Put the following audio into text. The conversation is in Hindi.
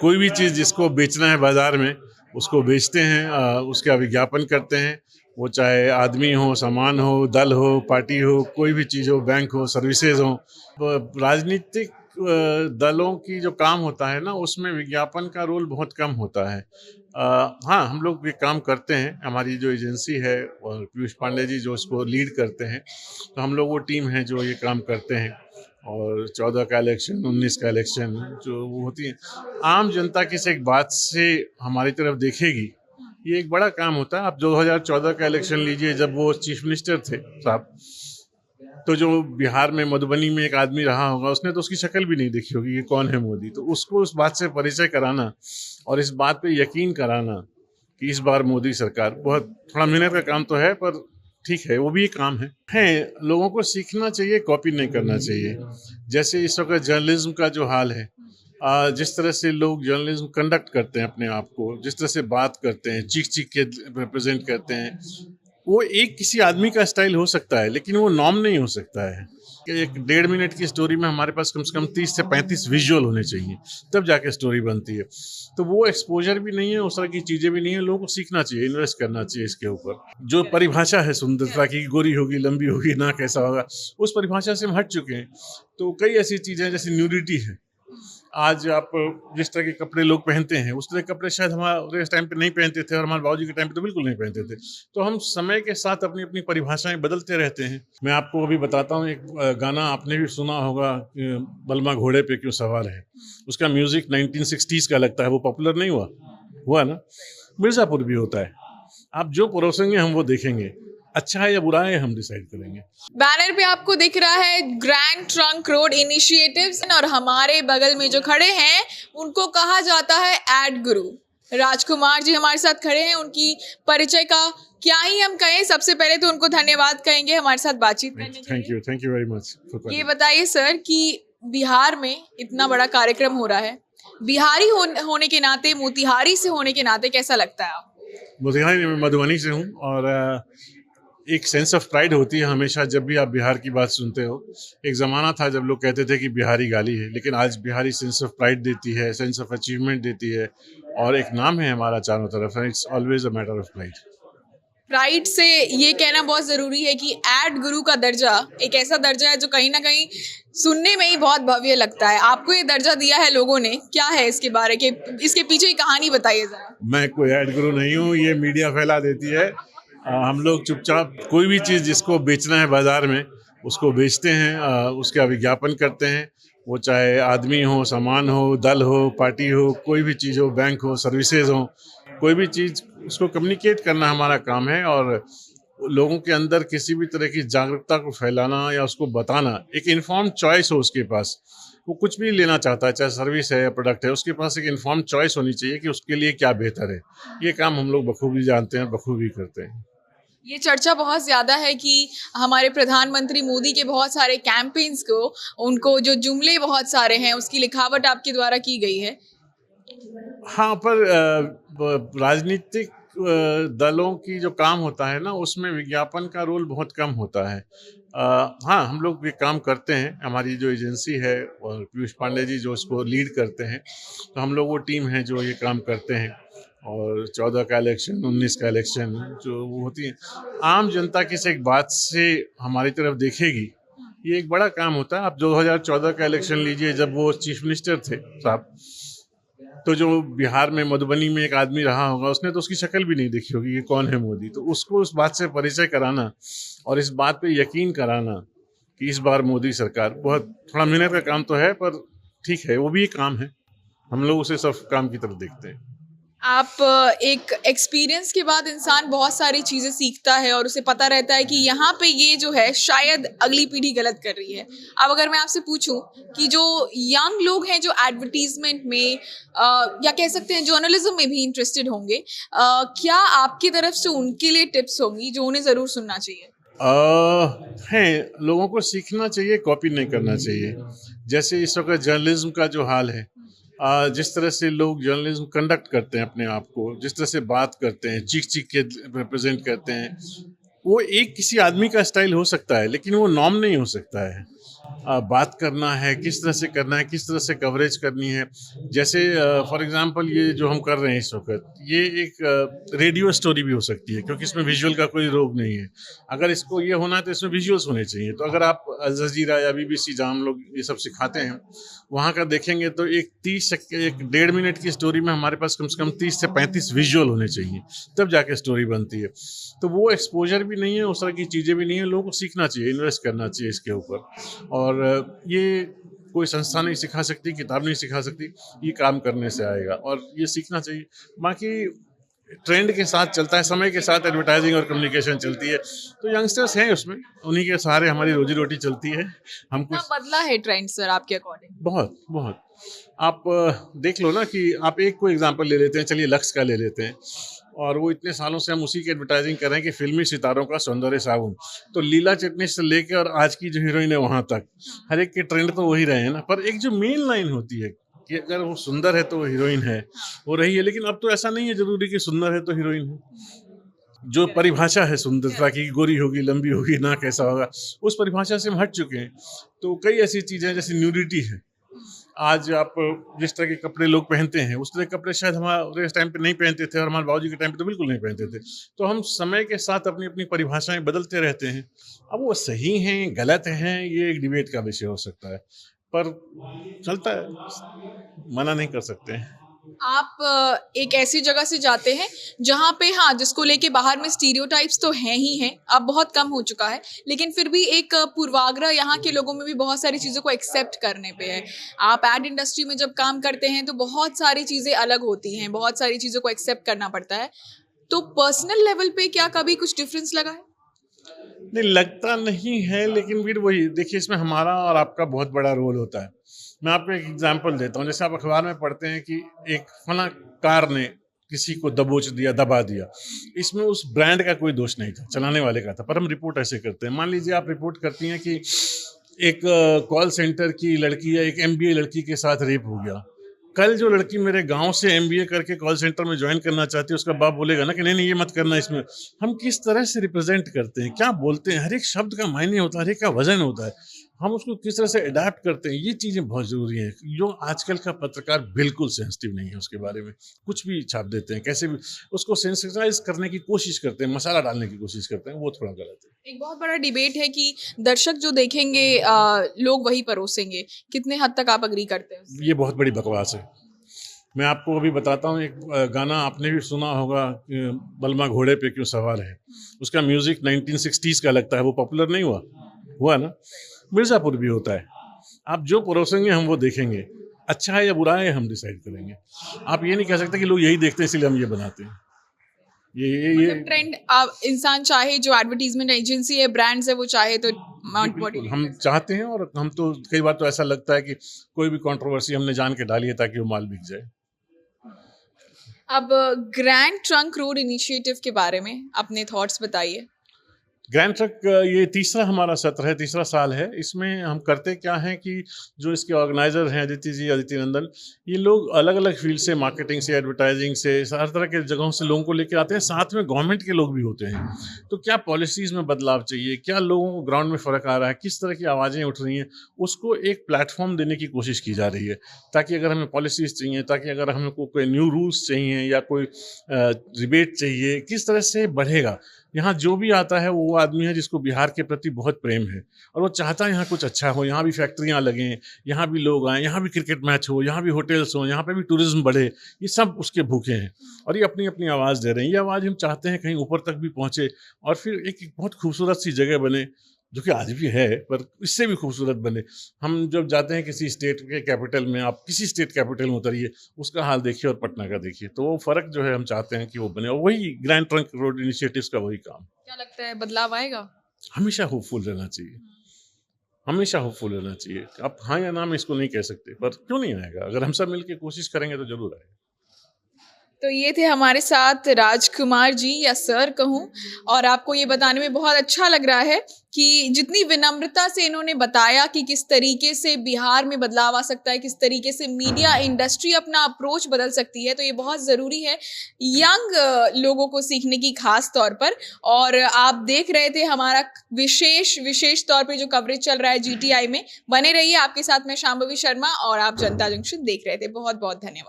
कोई भी चीज़ जिसको बेचना है बाज़ार में, उसको बेचते हैं, उसका विज्ञापन करते हैं। वो चाहे आदमी हो, सामान हो, दल हो, पार्टी हो, कोई भी चीज़ हो, बैंक हो, सर्विसेज हों। राजनीतिक दलों की जो काम होता है ना, उसमें विज्ञापन का रोल बहुत कम होता है। हाँ, हम लोग ये काम करते हैं, हमारी जो एजेंसी है और पीयूष पांडे जी जो इसको लीड करते हैं, तो हम लोग वो टीम है जो ये काम करते हैं। और 14 का इलेक्शन, 19 का इलेक्शन जो वो होती है, आम जनता किसी एक बात से हमारी तरफ देखेगी, ये एक बड़ा काम होता है। आप 2014 का इलेक्शन लीजिए, जब वो चीफ मिनिस्टर थे साहब, तो जो बिहार में मधुबनी में एक आदमी रहा होगा, उसने तो उसकी शक्ल भी नहीं देखी होगी, ये कौन है मोदी। तो उसको उस बात से परिचय कराना और इस बात पे यकीन कराना कि इस बार मोदी सरकार, बहुत थोड़ा मेहनत का काम तो है, पर ठीक है, वो भी एक काम है। लोगों को सीखना चाहिए, कॉपी नहीं करना चाहिए। जैसे इस वक्त जर्नलिज्म का जो हाल है, जिस तरह से लोग जर्नलिज्म कंडक्ट करते हैं अपने आप को, जिस तरह से बात करते हैं, चीख चीख के रिप्रेजेंट करते हैं, वो एक किसी आदमी का स्टाइल हो सकता है, लेकिन वो नॉर्म नहीं हो सकता है। कि एक 1.5 मिनट की स्टोरी में हमारे पास कम से कम 30 से 35 विजुअल होने चाहिए, तब जाके स्टोरी बनती है। तो वो एक्सपोजर भी नहीं है, उस तरह की चीज़ें भी नहीं है। लोगों को सीखना चाहिए, इन्वेस्ट करना चाहिए इसके ऊपर। जो परिभाषा है सुंदरता की, गोरी होगी, लंबी होगी, ना कैसा होगा, उस परिभाषा से हम हट चुके हैं। तो कई ऐसी चीज़ें हैं, जैसे न्यूडिटी है। आज आप जिस तरह के कपड़े लोग पहनते हैं, उस तरह के कपड़े शायद हमारे इस टाइम पे नहीं पहनते थे, और हमारे बाबूजी के टाइम पे तो बिल्कुल नहीं पहनते थे। तो हम समय के साथ अपनी अपनी परिभाषाएं बदलते रहते हैं। मैं आपको अभी बताता हूँ, एक गाना आपने भी सुना होगा, बलमा घोड़े पे क्यों सवार है। उसका म्यूजिक 1960s का लगता है, वो पॉपुलर नहीं हुआ ना। मिर्जापुर भी होता है। आप जो परोसेंगे हम वो देखेंगे, अच्छा है या बुरा है हम डिसाइड करेंगे। बैनर पे आपको दिख रहा है ग्रैंड ट्रंक रोड इनिशिएटिव्स, और हमारे बगल में जो खड़े हैं उनको कहा जाता है एड गुरु। राजकुमार जी हमारे साथ खड़े हैं। उनकी परिचय का क्या ही हम कहें, सबसे पहले तो उनको धन्यवाद कहेंगे हमारे साथ बातचीत करने के लिए। Thank you very much. ये बताइए सर कि बिहार में इतना बड़ा कार्यक्रम हो रहा है, बिहारी होने के नाते, मोतिहारी से होने के नाते कैसा लगता है आपको? मोतिहारी में, मधुबनी से हूँ, और एक सेंस ऑफ प्राइड होती है हमेशा जब भी आप बिहार की बात सुनते हो। एक ज़माना था जब लोग कहते थे कि बिहारी गाली है, लेकिन आज बिहारी सेंस ऑफ प्राइड देती है, सेंस ऑफ अचीवमेंट देती है, और एक नाम है हमारा चारों तरफ। It's always a matter of pride. Pride से ये कहना बहुत जरूरी है कि एड गुरु का दर्जा एक ऐसा दर्जा है जो कहीं ना कहीं सुनने में ही बहुत भव्य लगता है। आपको ये दर्जा दिया है लोगों ने, क्या है इसके बारे के, इसके पीछे की कहानी बताइए जरा। मैं कोई एड गुरु नहीं हूँ, ये मीडिया फैला देती है। हम लोग चुपचाप कोई भी चीज़ जिसको बेचना है बाज़ार में, उसको बेचते हैं, उसका विज्ञापन करते हैं। वो चाहे आदमी हो, सामान हो, दल हो, पार्टी हो, कोई भी चीज़ हो, बैंक हो, सर्विसेज हों, कोई भी चीज़, उसको कम्युनिकेट करना हमारा काम है। और लोगों के अंदर किसी भी तरह की जागरूकता को फैलाना या उसको बताना, एक इन्फॉर्म्ड चॉइस हो उसके पास। वो कुछ भी लेना चाहता है, चाहे सर्विस है या प्रोडक्ट है, उसके पास एक इन्फॉर्म्ड चॉइस होनी चाहिए कि उसके लिए क्या बेहतर है। ये काम हम लोग बखूबी जानते हैं, बखूबी करते हैं। ये चर्चा बहुत ज्यादा है कि हमारे प्रधानमंत्री मोदी के बहुत सारे कैंपेन्स को, उनको जो जुमले बहुत सारे हैं, उसकी लिखावट आपके द्वारा की गई है। हाँ, पर राजनीतिक दलों की जो काम होता है ना, उसमें विज्ञापन का रोल बहुत कम होता है। हाँ, हम लोग ये काम करते हैं, हमारी जो एजेंसी है और पीयूष पांडे जी जो इसको लीड करते हैं, तो हम लोग वो टीम है जो ये काम करते हैं। और 14 का इलेक्शन, 19 का इलेक्शन जो वो होती है, आम जनता किसी एक बात से हमारी तरफ देखेगी, ये एक बड़ा काम होता है। आप 2014 का इलेक्शन लीजिए, जब वो चीफ मिनिस्टर थे साहब, तो जो बिहार में मधुबनी में एक आदमी रहा होगा, उसने तो उसकी शक्ल भी नहीं देखी होगी, ये कौन है मोदी। तो उसको उस बात से परिचय कराना और इस बात पे यकीन कराना कि इस बार मोदी सरकार, बहुत थोड़ा मेहनत का काम तो है, पर ठीक है, वो भी एक काम है। हम लोग उसे सब काम की तरफ देखते हैं। आप एक एक्सपीरियंस के बाद इंसान बहुत सारी चीज़ें सीखता है और उसे पता रहता है कि यहाँ पे ये जो है शायद अगली पीढ़ी गलत कर रही है। अब अगर मैं आपसे पूछूं कि जो यंग लोग हैं जो एडवर्टीजमेंट में या कह सकते हैं जर्नलिज्म में भी इंटरेस्टेड होंगे, क्या आपकी तरफ से उनके लिए टिप्स होंगी जो उन्हें ज़रूर सुनना चाहिए? लोगों को सीखना चाहिए, कॉपी नहीं करना चाहिए। जैसे इस वक्त जर्नलिज्म का जो हाल है, जिस तरह से लोग जर्नलिज्म कंडक्ट करते हैं अपने आप को, जिस तरह से बात करते हैं, चीख चीख के रिप्रेजेंट करते हैं, वो एक किसी आदमी का स्टाइल हो सकता है, लेकिन वो नॉर्म नहीं हो सकता है। बात करना है, किस तरह से करना है, किस तरह से कवरेज करनी है। जैसे फॉर एग्ज़ाम्पल ये जो हम कर रहे हैं इस वक़्त, ये एक रेडियो स्टोरी भी हो सकती है क्योंकि इसमें विज़ुअल का कोई रोक नहीं है। अगर इसको ये होना है तो इसमें विज़ुअल्स होने चाहिए। तो अगर आप अल जज़ीरा या बीबीसी जहाँ हम लोग ये सब सिखाते हैं, वहाँ का देखेंगे तो एक डेढ़ मिनट की स्टोरी में हमारे पास कम से कम 30 से 35 विज़ुअल होने चाहिए, तब जाके स्टोरी बनती है। तो वो एक्सपोज़र भी नहीं है, उस तरह की चीज़ें भी नहीं है, लोगों को सीखना चाहिए, इन्वेस्ट करना चाहिए इसके ऊपर। और ये कोई संस्था नहीं सिखा सकती, किताब नहीं सिखा सकती, ये काम करने से आएगा और ये सीखना चाहिए। बाकी ट्रेंड के साथ चलता है, समय के साथ एडवर्टाइजिंग और कम्युनिकेशन चलती है, तो यंगस्टर्स हैं उसमें, उन्हीं के सहारे हमारी रोजी-रोटी चलती है। हम कितना कुछ बदला है ट्रेंड सर आपके अकॉर्डिंग? बहुत, बहुत। आप देख लो ना कि आप एक कोई एग्ज़ाम्पल ले लेते हैं, चलिए लक्स का ले लेते हैं और वो इतने सालों से हम उसी की एडवर्टाइजिंग कर रहे हैं कि फ़िल्मी सितारों का सौंदर्य साबुन। तो लीला चिटनिस से लेके और आज की जो हीरोइन है वहाँ तक, हर एक के ट्रेंड तो वही रहे हैं ना। पर एक जो मेन लाइन होती है कि अगर वो सुंदर है तो वो हीरोइन है, वो रही है। लेकिन अब तो ऐसा नहीं है ज़रूरी कि सुंदर है तो हीरोइन है। जो परिभाषा है सुंदरता की, गोरी होगी, लंबी होगी, नाक ऐसा होगा, उस परिभाषा से हम हट चुके हैं। तो कई ऐसी चीज़ें हैं जैसे न्यूडिटी है। आज आप जिस तरह के कपड़े लोग पहनते हैं, उस तरह के कपड़े शायद हमारे इस टाइम पे नहीं पहनते थे और हमारे बाबूजी के टाइम पे तो बिल्कुल नहीं पहनते थे। तो हम समय के साथ अपनी-अपनी परिभाषाएँ बदलते रहते हैं। अब वो सही हैं, गलत हैं, ये एक डिबेट का विषय हो सकता है। पर चलता है, मना नहीं कर सकते हैं। आप एक ऐसी जगह से जाते हैं जहाँ पे हाँ जिसको लेके बाहर में स्टीरियोटाइप्स तो हैं ही हैं, अब बहुत कम हो चुका है, लेकिन फिर भी एक पूर्वाग्रह यहाँ के लोगों में भी बहुत सारी चीज़ों को एक्सेप्ट करने पे है। आप एड इंडस्ट्री में जब काम करते हैं तो बहुत सारी चीज़ें अलग होती हैं, बहुत सारी चीज़ों को एक्सेप्ट करना पड़ता है। तो पर्सनल लेवल पे क्या कभी कुछ डिफरेंस लगा है? नहीं, लगता नहीं है, लेकिन फिर वही देखिए, इसमें हमारा और आपका बहुत बड़ा रोल होता है। मैं आपको एक एग्जांपल देता हूँ। जैसे आप अखबार में पढ़ते हैं कि एक फला कार ने किसी को दबोच दिया, दबा दिया। इसमें उस ब्रांड का कोई दोष नहीं था, चलाने वाले का था। पर हम रिपोर्ट ऐसे करते हैं। मान लीजिए आप रिपोर्ट करती हैं कि एक कॉल सेंटर की लड़की या एक एमबीए लड़की के साथ रेप हो गया। कल जो लड़की मेरे गाँव से एमबीए करके कॉल सेंटर में जॉइन करना चाहती है, उसका बाप बोलेगा ना कि नहीं-नहीं ये मत करना इसमें। हम किस तरह से रिप्रेज़ेंट करते हैं, क्या बोलते हैं, हर एक शब्द का मायने होता है, हर एक का वज़न होता है। हम उसको किस तरह से एडैप्ट करते हैं, ये चीज़ें बहुत ज़रूरी हैं। जो आजकल का पत्रकार बिल्कुल सेंसिटिव नहीं है उसके बारे में। कुछ भी छाप देते हैं, कैसे भी उसको सेंसिटाइज़ करने की कोशिश करते हैं, मसाला डालने की कोशिश करते हैं, वो थोड़ा गलत है। एक बहुत बड़ा डिबेट है कि दर्शक जो देखेंगे लोग वही परोसेंगे। कितने हद तक आप अग्री करते हैं उससे? ये बहुत बड़ी बकवास है। मैं आपको अभी बताता हूँ, एक गाना आपने भी सुना होगा, बलमा घोड़े पे क्यों सवार है। उसका म्यूज़िक 1960s का लगता है, वो पॉपुलर नहीं हुआ? हुआ ना? मिर्ज़ापुर भी होता है। आप जो परोसेंगे हम वो देखेंगे। अच्छा है या बुरा है हम डिसाइड करेंगे। आप ये नहीं कह सकते कि लोग यही देखते हैं इसलिए हम ये बनाते हैं। ये मतलब ट्रेंड इंसान चाहे जो एडवर्टाइजमेंट एजेंसी है, ब्रांड्स है, वो चाहे तो माउंट बिल्कुल हम चाहते हैं और हम तो कई बार तो ऐसा लगता है कि कोई भी कंट्रोवर्सी हमने जान के डाली है ताकि वो माल बिक जाए। अब ग्रैंड ट्रंक रोड इनिशिएटिव के बारे में अपने थॉट्स बताइए। ग्रैंड ट्रक ये तीसरा हमारा सत्र है, तीसरा साल है। इसमें हम करते क्या हैं कि जो इसके ऑर्गेनाइज़र हैं अदिति जी, अदिति नंदन, ये लोग अलग-अलग फ़ील्ड से, मार्केटिंग से, एडवर्टाइज़िंग से, हर तरह के जगहों से लोगों को लेके आते हैं। साथ में गवर्नमेंट के लोग भी होते हैं। तो क्या पॉलिसीज़ में बदलाव चाहिए, क्या लोगों को ग्राउंड में फ़र्क आ रहा है, किस तरह की आवाज़ें उठ रही हैं, उसको एक प्लेटफ़ॉर्म देने की कोशिश की जा रही है। ताकि अगर हमें पॉलिसीज़ चाहिए, ताकि अगर हमको कोई न्यू रूल्स चाहिए या कोई रिबेट चाहिए, किस तरह से बढ़ेगा। यहाँ जो भी आता है वो आदमी है जिसको बिहार के प्रति बहुत प्रेम है और वो चाहता है यहाँ कुछ अच्छा हो, यहाँ भी फैक्ट्रियाँ लगें, यहाँ भी लोग आएँ, यहाँ भी क्रिकेट मैच हो, यहाँ भी होटल्स हों, यहाँ पे भी टूरिज़्म बढ़े। ये सब उसके भूखे हैं और ये अपनी-अपनी आवाज़ दे रहे हैं। ये आवाज़ हम चाहते हैं कहीं ऊपर तक भी पहुँचे और फिर एक बहुत खूबसूरत सी जगह बने, जो कि आज भी है, पर इससे भी खूबसूरत बने। हम जब जाते हैं किसी स्टेट के कैपिटल में, आप किसी स्टेट कैपिटल में उतरिए, उसका हाल देखिए और पटना का देखिए, तो वो फ़र्क जो है हम चाहते हैं कि वो बने और वही ग्रैंड ट्रंक रोड इनिशिएटिव्स का वही काम। क्या लगता है बदलाव आएगा? हमेशा होपफुल रहना चाहिए, हमेशा होपफुल रहना चाहिए। आप हाँ या ना में इसको नहीं कह सकते, पर क्यों नहीं आएगा? अगर हम सब मिल के कोशिश करेंगे तो ज़रूर आएगा। तो ये थे हमारे साथ राजकुमार जी या सर कहूँ, और आपको ये बताने में बहुत अच्छा लग रहा है कि जितनी विनम्रता से इन्होंने बताया कि किस तरीके से बिहार में बदलाव आ सकता है, किस तरीके से मीडिया इंडस्ट्री अपना अप्रोच बदल सकती है, तो ये बहुत ज़रूरी है यंग लोगों को सीखने की खास तौर पर। और आप देख रहे थे हमारा विशेष तौर पे जो कवरेज चल रहा है GTI में। बने रहिए, आपके साथ मैं शांभवी शर्मा और आप जनता जंक्शन देख रहे थे। बहुत बहुत धन्यवाद।